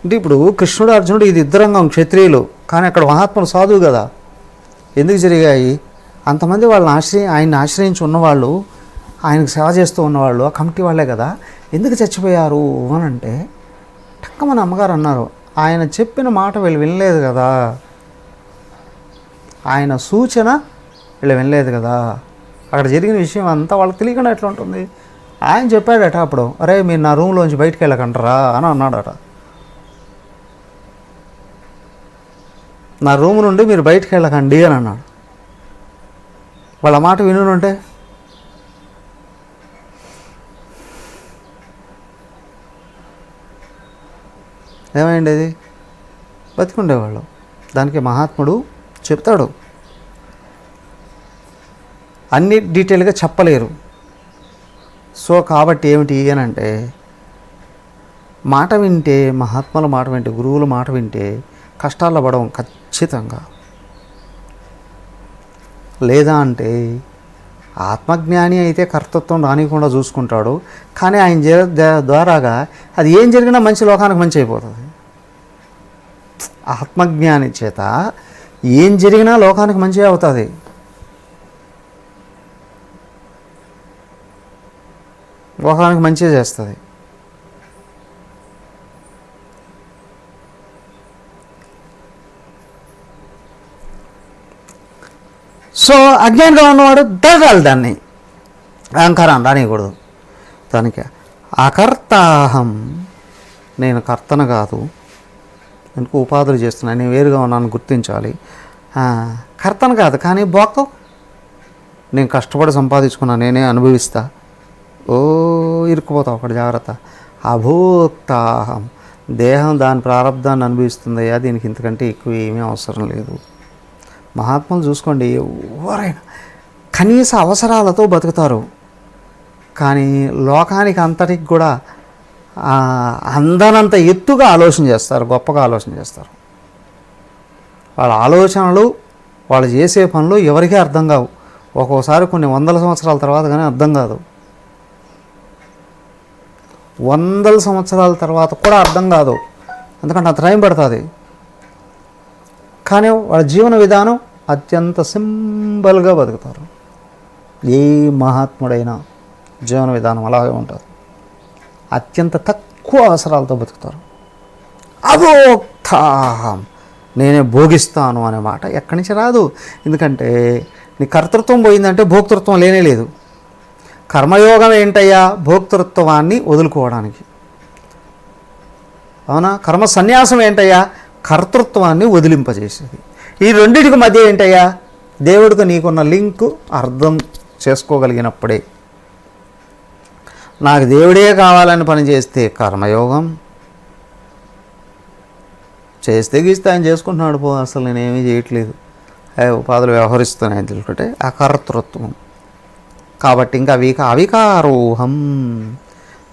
Speaker 1: అంటే? ఇప్పుడు కృష్ణుడు అర్జునుడు ఇది ఇద్దరంగం క్షత్రియులు, కానీ అక్కడ మహాత్ముడు సాధువు కదా, ఎందుకు జరిగాయి? అంతమంది వాళ్ళని ఆయన్ని ఆశ్రయించి ఉన్నవాళ్ళు, ఆయనకు సేవ చేస్తూ ఉన్నవాళ్ళు ఆ కమిటీ వాళ్ళే కదా, ఎందుకు చచ్చిపోయారు అని అంటే టక్క మన అమ్మగారు అన్నారు, ఆయన చెప్పిన మాట వీళ్ళు వినలేదు కదా, ఆయన సూచన వీళ్ళు వినలేదు కదా, అక్కడ జరిగిన విషయం అంతా వాళ్ళకి తెలియకుండా ఎట్లా ఉంటుంది? ఆయన చెప్పాడట అప్పుడు, అరే మీరు నా రూమ్లోంచి బయటికి వెళ్ళకంటారా అని అన్నాడట. నా రూమ్ నుండి మీరు బయటికి వెళ్ళకండి అని అన్నాడు. వాళ్ళ మాట వినుంటే ఏమైండేది? బతికుండేవాళ్ళు. దానికి మహాత్ముడు చెప్తాడు, అన్ని డీటెయిల్గా చెప్పలేరు. సో కాబట్టి ఏమిటి అని అంటే మాట వింటే, మహాత్ముల మాట వింటే, గురువుల మాట వింటే కష్టాల్లో పడడం ఖచ్చితంగా. లేదా అంటే ఆత్మజ్ఞాని అయితే కర్తృత్వం రానికుండా చూసుకుంటాడు, కానీ ఆయన ద్వారాగా అది ఏం జరిగినా మంచి లోకానికి మంచి అయిపోతుంది. ఆత్మజ్ఞాని చేత ఏం జరిగినా లోకానికి మంచి అవుతుంది. లోకానికి మంచి చేస్తుంది. సో అజ్ఞానంగా ఉన్నవాడు దాటాలి దాన్ని, అహంకారం రానియకూడదు. దానికి అకర్తాహం, నేను కర్తన కాదు, ఎందుకు ఉపాధులు చేస్తున్నాను, నేను వేరుగా ఉన్నాను గుర్తించాలి. కర్తన కాదు కానీ భోక్తం, నేను కష్టపడి సంపాదించుకున్నా, నేనే అనుభవిస్తా. ఓ ఇరుక్కుపోతావు ఒకటి, జాగ్రత్త. అభోక్తాహం, దేహం దాని ప్రారంధాన్ని అనుభవిస్తుందయ్యా, దీనికి ఇంతకంటే ఎక్కువ ఏమీ అవసరం లేదు. మహాత్ములు చూసుకోండి, ఎవరైనా కనీస అవసరాలతో బతుకుతారు, కానీ లోకానికి అంతటికి కూడా అందనంత ఎత్తుగా ఆలోచన చేస్తారు, గొప్పగా ఆలోచన చేస్తారు. వాళ్ళ ఆలోచనలు, వాళ్ళు చేసే పనులు ఎవరికీ అర్థం కావు. ఒక్కోసారి కొన్ని 100 సంవత్సరాల తర్వాత కానీ అర్థం కాదు. 100 సంవత్సరాల తర్వాత కూడా అర్థం కాదు, ఎందుకంటే అంత టైం పడుతుంది. కానీ వాళ్ళ జీవన విధానం అత్యంత సింపుల్గా బతుకుతారు. ఏ మహాత్ముడైనా జీవన విధానం అలాగే ఉంటుంది. అత్యంత తక్కువ అవసరాలతో బతుకుతారు. అభోక్తాహం, నేనే భోగిస్తాను అనే మాట ఎక్కడి నుంచి రాదు. ఎందుకంటే నీ కర్తృత్వం పోయిందంటే భోక్తృత్వం లేనే లేదు. కర్మయోగం ఏంటయ్యా? భోక్తృత్వాన్ని వదులుకోవడానికి. అవునా? కర్మ సన్యాసం ఏంటయ్యా? కర్తృత్వాన్ని వదిలింపజేసేది. ఈ రెండింటికి మధ్య ఏంటయ్యా? దేవుడికి నీకున్న లింకు అర్థం చేసుకోగలిగినప్పుడే. నాకు దేవుడే కావాలని పని చేస్తే కర్మయోగం, చేస్తే గీస్తే ఆయన చేసుకుంటున్నాడు పో, అసలు నేనేమీ చేయట్లేదు, ఉపాధులు వ్యవహరిస్తున్నాయని తెలుసుకుంటే ఆ కర్తృత్వం. కాబట్టి ఇంకా అవికారోహం,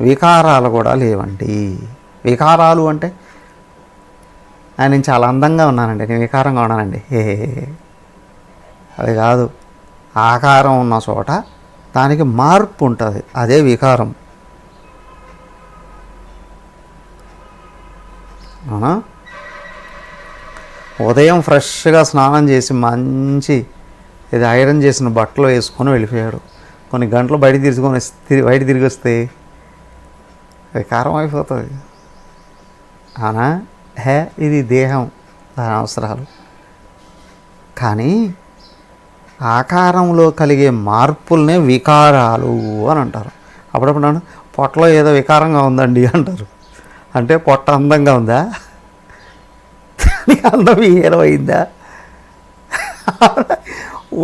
Speaker 1: వికారాలు కూడా లేవండి. వికారాలు అంటే నేను చాలా అందంగా ఉన్నానండి, నేను వికారంగా ఉన్నానండి, అది కాదు. ఆకారం ఉన్న చోట దానికి మార్పు ఉంటుంది, అదే వికారం. అవునా? ఉదయం ఫ్రెష్గా స్నానం చేసి మంచి ఇది ఐరన్ చేసిన బట్టలు వేసుకొని వెళ్ళిపోయాడు. కొన్ని గంటలు బయట తిరిగి వస్తే వికారం అయిపోతుంది. అవునా? ఇది దేహం, దాని అవసరాలు. కానీ ఆకారంలో కలిగే మార్పుల్నే వికారాలు అని అంటారు. అప్పుడప్పుడు పొట్టలో ఏదో వికారంగా ఉందండి అంటారు. అంటే పొట్ట అందంగా ఉందా? అందం ఏమైందా?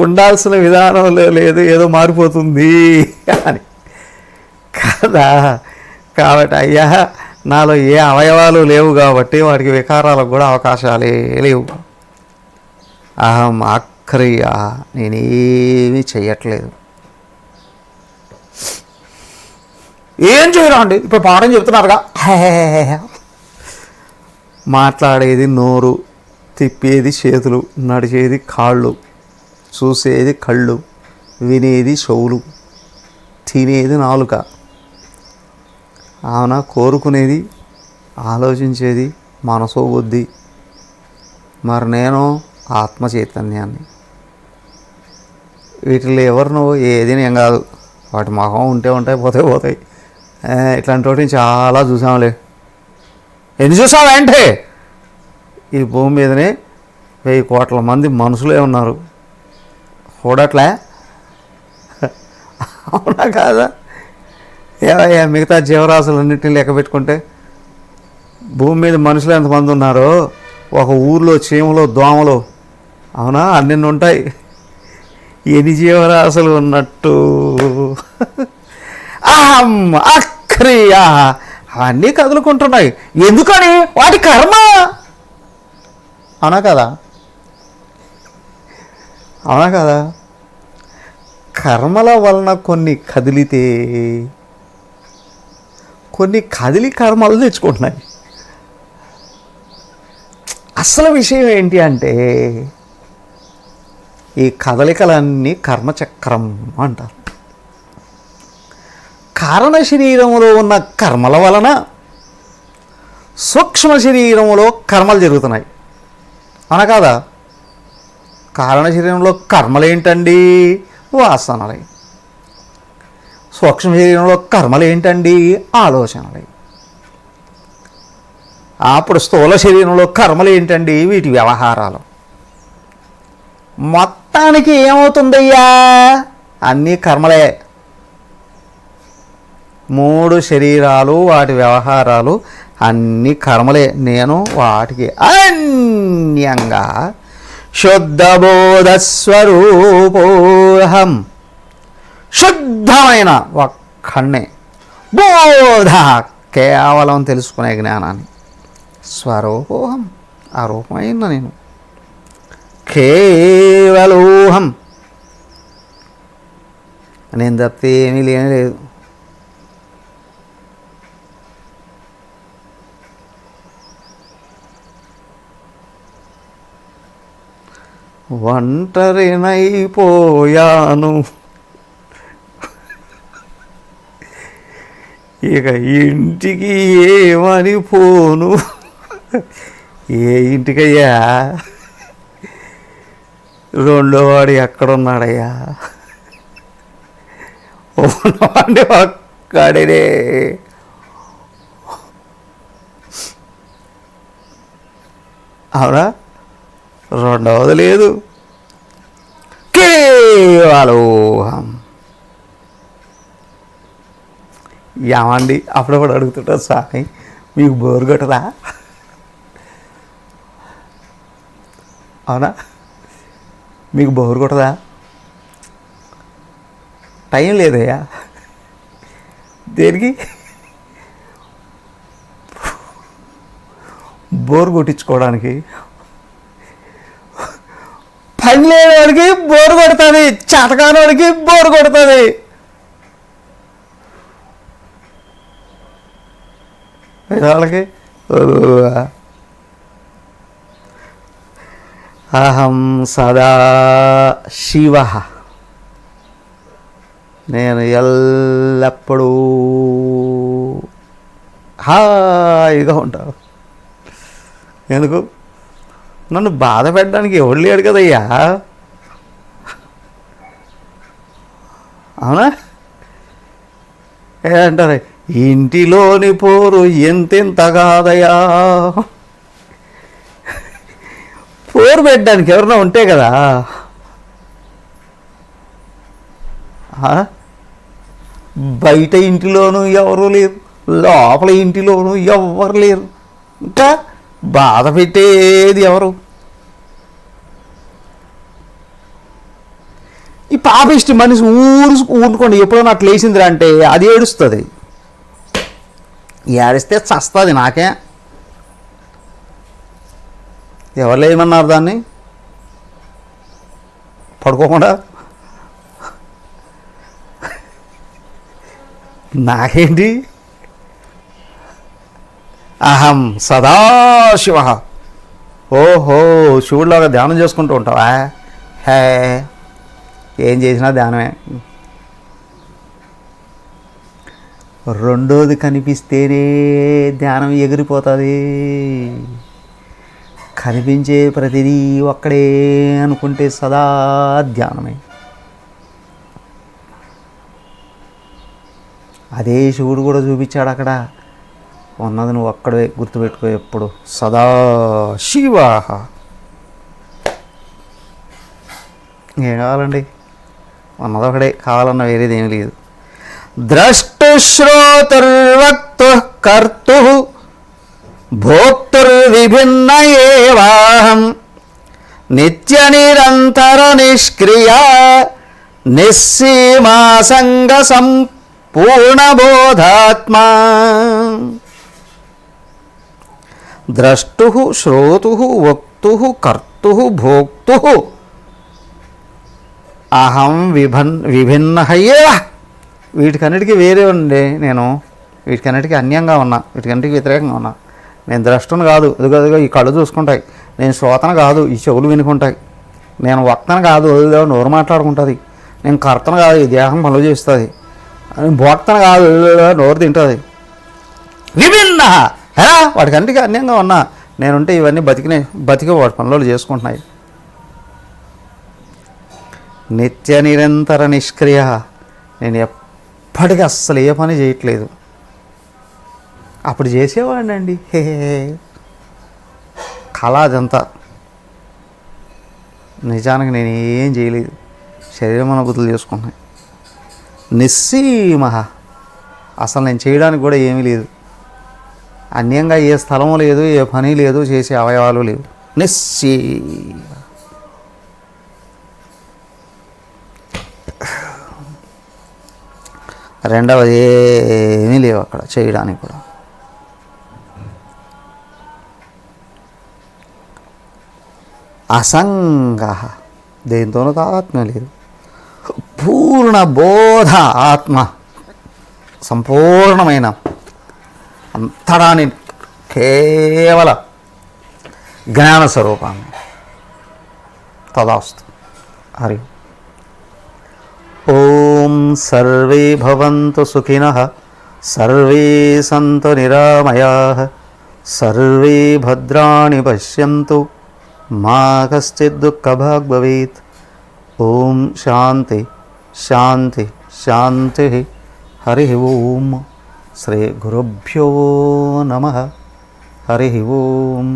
Speaker 1: ఉండాల్సిన విధానంలో లేదు, ఏదో మారిపోతుంది అని కదా. కాబట్టి అయ్యా, నాలో ఏ అవయవాలు లేవు కాబట్టి వాటికి వికారాలకు కూడా అవకాశాలే లేవు. అహం అక్రియ, నేనేమీ చెయ్యట్లేదు. ఏం చేయరా అండి? ఇప్పుడు పాఠం చెప్తున్నారుగా. మాట్లాడేది నోరు, తిప్పేది చేతులు, నడిచేది కాళ్ళు, చూసేది కళ్ళు, వినేది చెవులు, తినేది నాలుక. అవునా? కోరుకునేది, ఆలోచించేది మనసు, బుద్ధి. మరి నేను ఆత్మ చైతన్యాన్ని. వీటిలో ఎవరు నువ్వు? ఏది నేను కాదు. వాటి మొహం ఉంటే ఉంటాయి, పోతాయి. ఇట్లాంటి వాటిని చాలా చూసాంలే. ఎన్ని చూసావంటే ఈ భూమి మీదనే 1000 కోట్ల మంది మనుషులే ఉన్నారు, చూడట్లే? అవునా కాదా? ఏవయ్యా, మిగతా జీవరాశులన్నింటినీ లెక్క పెట్టుకుంటే భూమి మీద మనుషులు ఎంతమంది ఉన్నారో ఒక ఊర్లో చీమలు, దోమలు, అవునా, అన్నీ ఉంటాయి. ఎన్ని జీవరాశులు ఉన్నట్టు. అహం అక్రియ, అవన్నీ కదులుకుంటున్నాయి. ఎందుకని? వాటి కర్మ. అవునా కదా? అవునా కదా? కర్మల వలన కొన్ని కదిలితే కొన్ని కదిలి కర్మలు తెచ్చుకుంటున్నాయి. అసలు విషయం ఏంటి అంటే ఈ కదలికలన్నీ కర్మచక్రం అంటారు. కారణ శరీరంలో ఉన్న కర్మల వలన సూక్ష్మ శరీరంలో కర్మలు జరుగుతున్నాయి. అవునా కాదా? కారణ శరీరంలో కర్మలు ఏంటండి? వాసనలే. సూక్ష్మ శరీరంలో కర్మలు ఏంటండి? ఆలోచనలే. అప్పుడు స్థూల శరీరంలో కర్మలు ఏంటండి? వీటి వ్యవహారాలు. మొత్తానికి ఏమవుతుందయ్యా? అన్నీ కర్మలే. 3 శరీరాలు, వాటి వ్యవహారాలు అన్నీ కర్మలే. నేను వాటికి అన్యంగా శుద్ధబోధస్వరూపోహం, శుద్ధమైన ఒక్కడే బోధ, కేవలం తెలుసుకునే జ్ఞానాన్ని. స్వరూపోహం, ఆ రూపమైన నేను. కేవలోహం, నేను తప్పితే ఏమీ లేదు. ఒంటరినైపోయాను, ఇక ఇంటికి ఏమని పోను. ఏ ఇంటికయ్యా? రెండోవాడు ఎక్కడున్నాడయ్యా? ఉన్నవాడిని ఒక్కడినే. అవునా? రెండవది లేదు, కేవలోహం. ఏమండి అప్పుడప్పుడు అడుగుతుంటారు, స్వామి మీకు బోరు కొట్టదా? అవునా? మీకు బోరు కొట్టదా? టైం లేదయ్యా దేనికి? బోరు కొట్టించుకోవడానికి. పని లేనివాడికి బోరు కొడుతుంది, చేతకానివాడికి బోరు కొడుతుంది. వాళ్ళకి అహం సదా శివ, నేను ఎల్లప్పుడూ హాయిగా ఉంటాను. ఎందుకు? నన్ను బాధ పెట్టడానికి ఎవడు లేడు కదయ్యా. అవునా? ఏమంటారు, ఇంటిలోని పోరు ఎంతెంత కాదయా. పోరు పెట్టడానికి ఎవరన్నా ఉంటే కదా. బయట ఇంటిలోనూ ఎవరు లేరు, లోపల ఇంటిలోనూ ఎవరు లేరు, ఇంకా బాధ పెట్టేది ఎవరు? ఈ పాపిష్టి మనిషి ఊరుకోండి, ఎప్పుడైనా అట్లా వేసిందిరా అంటే అది ఏడుస్తుంది. ఏడిస్తే చస్తుంది. నాకే ఎవరు లేమన్నారు దాన్ని పడుకోకుండా? నాకేంటి? అహం సదాశివ. ఓహో, శివుడిలాగా ధ్యానం చేసుకుంటూ ఉంటావా? హే, ఏం చేసినా ధ్యానమే. రెండోది కనిపిస్తేనే ధ్యానం ఎగిరిపోతుంది. కనిపించే ప్రతిదీ ఒక్కడే అనుకుంటే సదా ధ్యానమే. అదే శివుడు కూడా చూపించాడు అక్కడ. ఉన్నది నువ్వు అక్కడే గుర్తుపెట్టుకో ఎప్పుడు, సదా శివ. ఏం కావాలండి? ఉన్నది ఒకడే, కావాలన్న వేరేది ఏమీ లేదు. ద్రష్టు శ్రోతుర్వక్తు కర్తు భోక్తుర్విభిన్న ఏవాహం నిత్య నిరంతర నిష్క్రియ నిస్సీమా సంగ సంపూర్ణబోధాత్మా. ద్రష్టు శ్రోతు వక్తు కర్తు భోక్తు అహం విభిన్న ఏవ. వీటికన్నిటికీ వేరే ఉండే నేను, వీటికన్నిటికీ అన్యంగా ఉన్నా, వీటికన్నిటికీ వ్యతిరేకంగా ఉన్నా. నేను ద్రష్టును కాదు, ఇదిగో ఈ కళ్ళు చూసుకుంటాయి. నేను శ్రోతను కాదు, ఈ చెవులు వినుకుంటాయి. నేను వక్తను కాదు, నోరు మాట్లాడుకుంటుంది. నేను కర్తను కాదు, ఈ దేహం పనులు చేస్తుంది. భోక్తను కాదు, నోరు తింటుంది. విభిన్న వాటికంటికి అన్యంగా ఉన్నా. నేనుంటే ఇవన్నీ బతికి వాటి పనులు చేసుకుంటున్నాయి. నిత్య నిరంతర నిష్క్రియ, నేను ఎప్పటికీ అస్సలు ఏ పని చేయట్లేదు. అప్పుడు చేసేవాడిని అండి, హే కళ అదంతా. నిజానికి నేను ఏం చేయలేదు, శరీరం అనుభూతులు చేసుకుంటున్నాయి. నిస్సీమ, అసలు నేను చేయడానికి కూడా ఏమీ లేదు. అన్యంగా ఏ స్థలము లేదు, ఏ పని లేదు, చేసే అవయవాలు లేవు. నిస్సీమ. రెండవది ఏమీ లేవు అక్కడ చేయడానికి కూడా. అసంగ, దేంతోనూ తాదాత్మ్యం లేదు. పూర్ణ బోధ ఆత్మ, సంపూర్ణమైన అంతరాని కేవల జ్ఞాన స్వరూపాన్ని. తదాస్తు. హరి ఓం. సర్వే భవంతు సుఖినః, సర్వే సంతు నిరామయాః, సర్వే భద్రాణి పశ్యంతు, మా కశ్చిద్ దుఃఖభాగ్ భవేత్. ఓం శాంతి శాంతి శాంతి. హరి ఓం. శ్రీ గురుభ్యో నమ. హరి ఓం.